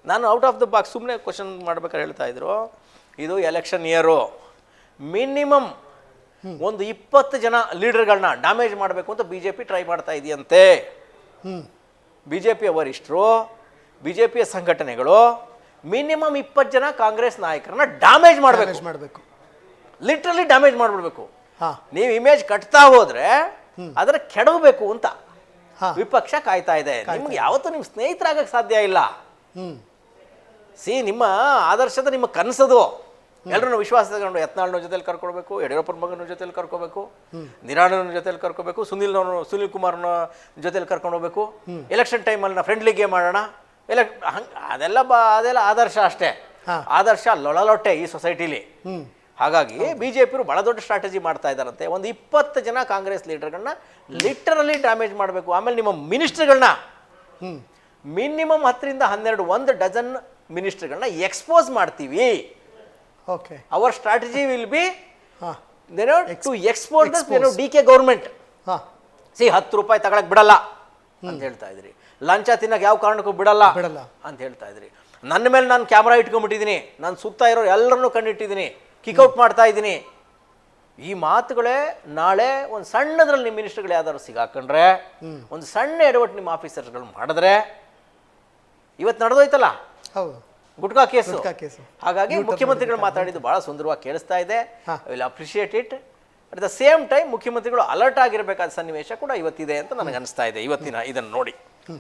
ನಾನು out of the box ಸುಮ್ಮನೆ question ಮಾಡ್ಬೇಕಾದ್ರೆ ಹೇಳ್ತಾ ಇದ್ರು, ಇದು ಎಲೆಕ್ಷನ್ ಇಯರು, ಮಿನಿಮಮ್ ಒಂದು 20 ಜನ ಲೀಡರ್ಗಳನ್ನ ಡ್ಯಾಮೇಜ್ ಮಾಡಬೇಕು ಅಂತ ಬಿ ಜೆ ಪಿ ಟ್ರೈ ಮಾಡ್ತಾ ಇದೆಯಂತೆ. ಬಿ ಜೆ ಪಿಯ ವರಿಷ್ಠರು, ಬಿ ಜೆ ಪಿಯ ಸಂಘಟನೆಗಳು ಮಿನಿಮಮ್ 20 ಜನ ಕಾಂಗ್ರೆಸ್ ನಾಯಕರನ್ನ ಡ್ಯಾಮೇಜ್ ಮಾಡಬೇಕು, ಲಿಟ್ರಲಿ ಡ್ಯಾಮೇಜ್ ಮಾಡಿಬಿಡ್ಬೇಕು. ನೀವು ಇಮೇಜ್ ಕಟ್ತಾ ಹೋದ್ರೆ ಅದರ ಕೆಡವಬೇಕು ಅಂತ ವಿಪಕ್ಷ ಕಾಯ್ತಾ ಇದೆ. ನಿಮ್ಗೆ ಯಾವತ್ತೂ ನಿಮ್ಮ ಸ್ನೇಹಿತರಾಗಕ್ಕೆ ಸಾಧ್ಯ ಇಲ್ಲ. ನಿಮ್ಮ ಆದರ್ಶದ ನಿಮ್ಮ ಕನಸದು ಎಲ್ಲರೂ ವಿಶ್ವಾಸ ತಗೊಂಡು ಯತ್ನಾಳ್ನ ಜೊತೆಲಿ ಕರ್ಕೊಳ್ಬೇಕು, ಯಡಿಯೂರಪ್ಪನ ಮಗನ ಜೊತೆಲಿ ಕರ್ಕೋಬೇಕು, ನಿರಾಣನ ಜೊತೆಲಿ ಕರ್ಕೋಬೇಕು, ಸುನಿಲ್ ಕುಮಾರ್ನ ಜೊತೆಲಿ ಕರ್ಕೊಂಡು ಹೋಗ್ಬೇಕು, ಎಲೆಕ್ಷನ್ ಟೈಮಲ್ಲಿ ಫ್ರೆಂಡ್ಲಿ ಗೇಮ್ ಮಾಡೋಣ, ಅದೆಲ್ಲ ಆದರ್ಶ ಅಷ್ಟೇ. ಆದರ್ಶ ಲೊಳಲೊಟ್ಟೆ ಈ ಸೊಸೈಟಿಲಿ. ಹಾಗಾಗಿ ಬಿಜೆಪಿಯವರು ಬಹಳ ದೊಡ್ಡ ಸ್ಟ್ರಾಟಜಿ ಮಾಡ್ತಾ ಇದ್ದಾರಂತೆ. ಒಂದು 20 ಜನ ಕಾಂಗ್ರೆಸ್ ಲೀಡರ್ಗಳನ್ನ ಲಿಟರಲಿ ಡ್ಯಾಮೇಜ್ ಮಾಡಬೇಕು. ಆಮೇಲೆ ನಿಮ್ಮ ಮಿನಿಸ್ಟರ್ಗಳನ್ನ ಮಿನಿಮಮ್ 10ರಿಂದ 12 1 ಡಜನ್ ಮಿನಿಸ್ಟರ್ಗಳನ್ನ ಎಕ್ಸ್ಪೋಸ್ ಮಾಡ್ತೀವಿ. Our strategy will be to expose D K government. 10 ರೂಪಾಯಿ ತಗೊಳಕ್ ಬಿಡಲ್ಲ ಅಂತ ಹೇಳ್ತಾ ಇದ್ರಿ, ಲಂಚ ತಿನ್ನಕ್ಕೆ ಯಾವ ಕಾರಣಕ್ಕೂ ಬಿಡಲ್ಲ ಅಂತ ಹೇಳ್ತಾ ಇದ್ರಿ. ನನ್ನ ಮೇಲೆ ನಾನು ಕ್ಯಾಮ್ರಾ ಇಟ್ಕೊಂಡ್ಬಿಟ್ಟಿದ್ದೀನಿ, ನಾನು ಸುತ್ತ ಇರೋ ಎಲ್ಲರನ್ನೂ ಕಂಡಿಟ್ಟಿದ್ದೀನಿ, ಕಿಕ್ಔಟ್ ಮಾಡ್ತಾ ಇದ್ದೀನಿ. ಈ ಮಾತುಗಳೇ ನಾಳೆ ಒಂದು ಸಣ್ಣದ್ರಲ್ಲಿ ನಿಮ್ಮ ಮಿನಿಸ್ಟರ್ಗಳು ಯಾವ್ದಾದ್ರು ಸಿಗಾಕೊಂಡ್ರೆ, ಒಂದು ಸಣ್ಣ ಎಡವಟ್ಟು ನಿಮ್ಮ ಆಫೀಸರ್ಗಳು ಮಾಡಿದ್ರೆ, ಇವತ್ತು ನಡೆದೋಯ್ತಲ್ಲ ಗುಟ್ಕಾ ಕೇಸು. ಹಾಗಾಗಿ ಮುಖ್ಯಮಂತ್ರಿಗಳು ಮಾತಾಡಿದ್ದು ಬಹಳ ಸುಂದರವಾಗಿ ಕೇಳಿಸ್ತಾ ಇದೆ. Will appreciate it. At the same time ಮುಖ್ಯಮಂತ್ರಿಗಳು ಅಲರ್ಟ್ ಆಗಿರಬೇಕಾದ ಸನ್ನಿವೇಶ ಕೂಡ ಇವತ್ತಿದೆ ಅಂತ ನನಗೆ ಅನಿಸ್ತಾ ಇದೆ ಇವತ್ತಿನ ಇದನ್ನು ನೋಡಿ.